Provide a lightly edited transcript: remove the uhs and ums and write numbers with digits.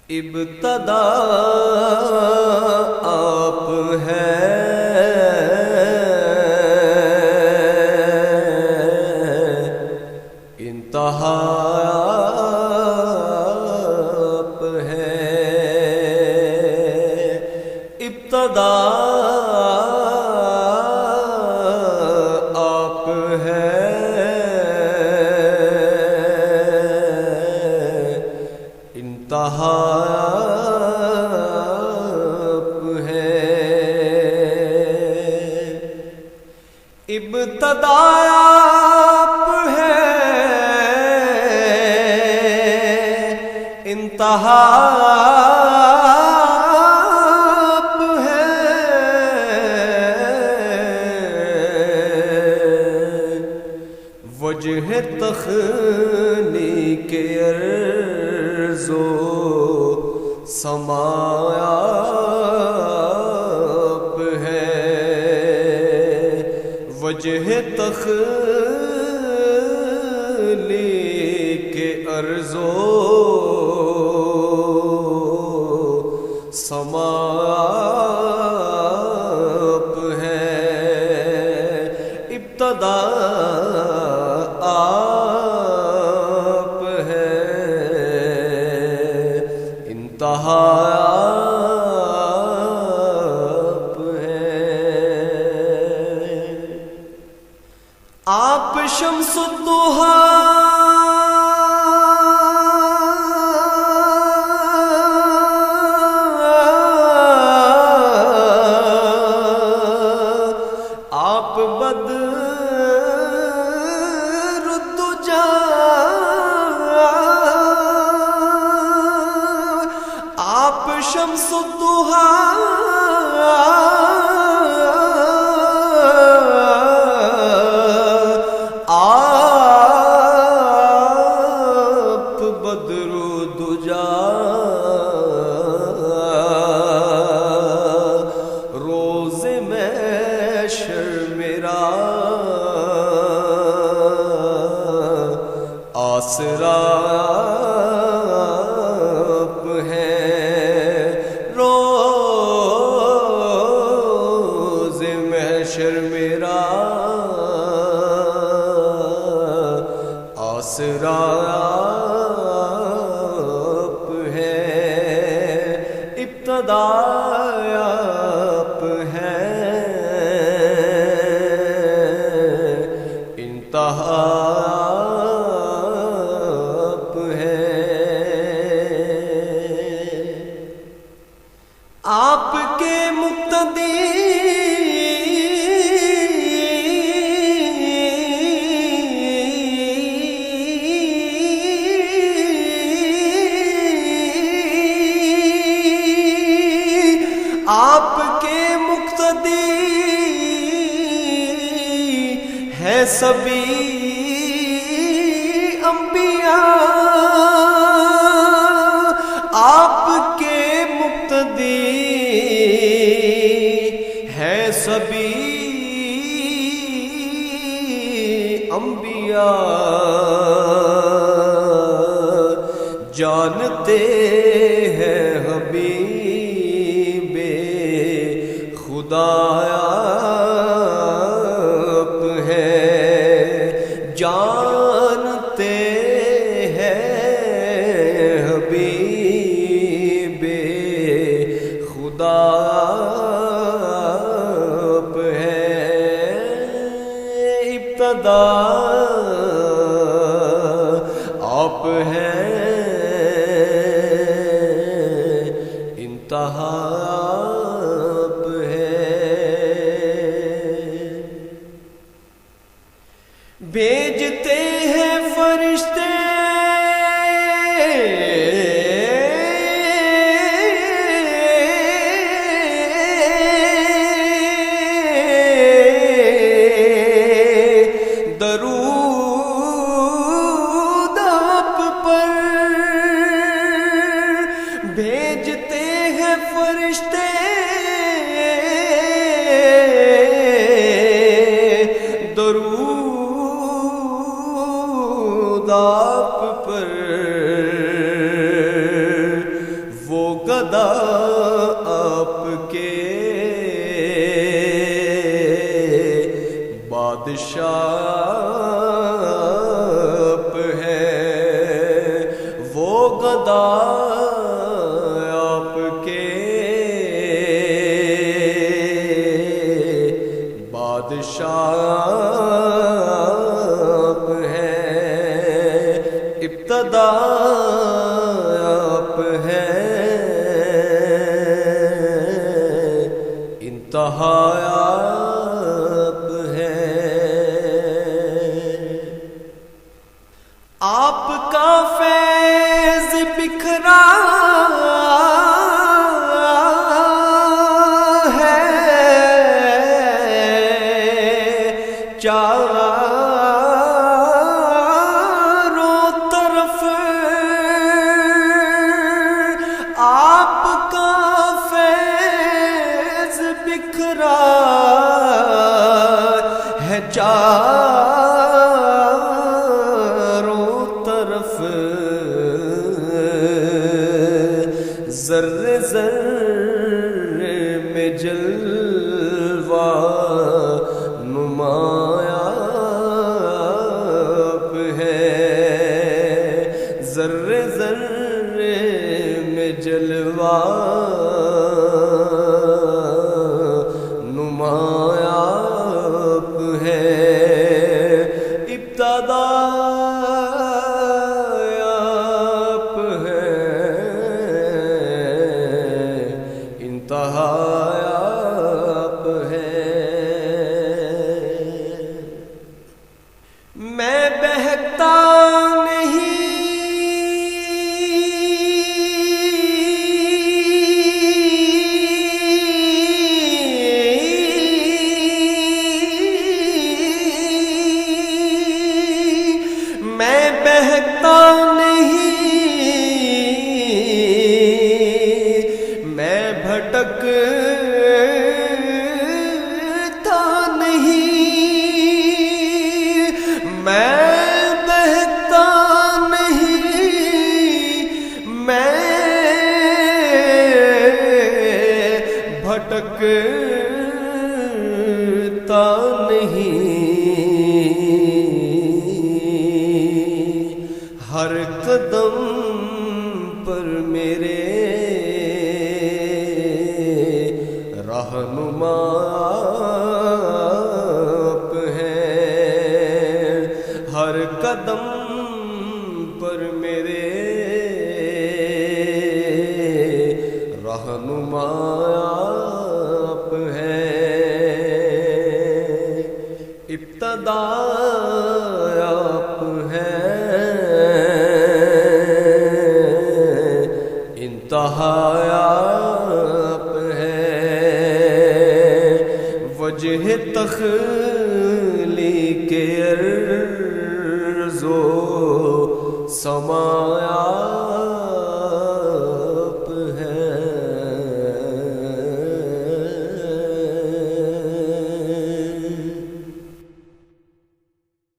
ابتدا آپ ہیں، انتہا آپ ہیں۔ ابتدا آپ ہیں، انتہا ابتدا آپ ہیں، انتہا آپ ہیں۔ وجہ تخلیق ارض و سماء آپ ہیں۔ وجہ تخلیق ارض و سماء آپ ہیں۔ ابتدا آپ ہیں، انتہا آپ شمس الضحیٰ آپ بدر الدجا آپ شمس الضحیٰ آپ بدر الدجا روز محشر میرا آسرا آپ ہیں۔ روز محشر میرا آسرا آپ ہیں۔ ابتدا آپ ہیں، انتہا آپ ہیں۔ آپ کے مقتدی آپ کے مقتدی ہیں سبھی انبیاء، آپ کے مقتدی ہیں سبھی انبیاء۔ جانتے ہیں حبیب خدا آپ ہیں، جانتے ہیں حبیب خدا آپ ہیں۔ ابتدا آپ ہیں، انتہا آپ ہیں۔ بھیجتے ہیں فرشتے درود آپ پر، بھیجتے ہیں فرشتے درود آپ پر۔ ابتدا آپ کے بادشاہ آپ ہے، وہ گدا آپ کے بادشاہ آپ ہیں، ابتدا آپ ہیں، انتہا آپ ہیں۔ آپ کا فیض بکھرا ہے چاروں طرف، آپ کا فیض بکھرا ہے چاروں طرف، ذرے ذرے میں جلوہ نمایاں آپ ہے، ذرے ذرے میں جلوہ نمایاں آپ ہے، ابتدا آپ ہیں، انتہا آپ ہیں۔ میں بہکتا میں بہکتا نہیں، میں بھٹکتا نہیں، میں بہکتا نہیں، میں بھٹکتا نہیں، ہر قدم پر میرے رہنما آپ ہیں، ہر قدم پر میرے رہنما آپ ہیں، ابتدا آپ ہیں، انتہا آپ ہے، وجہ تخلیق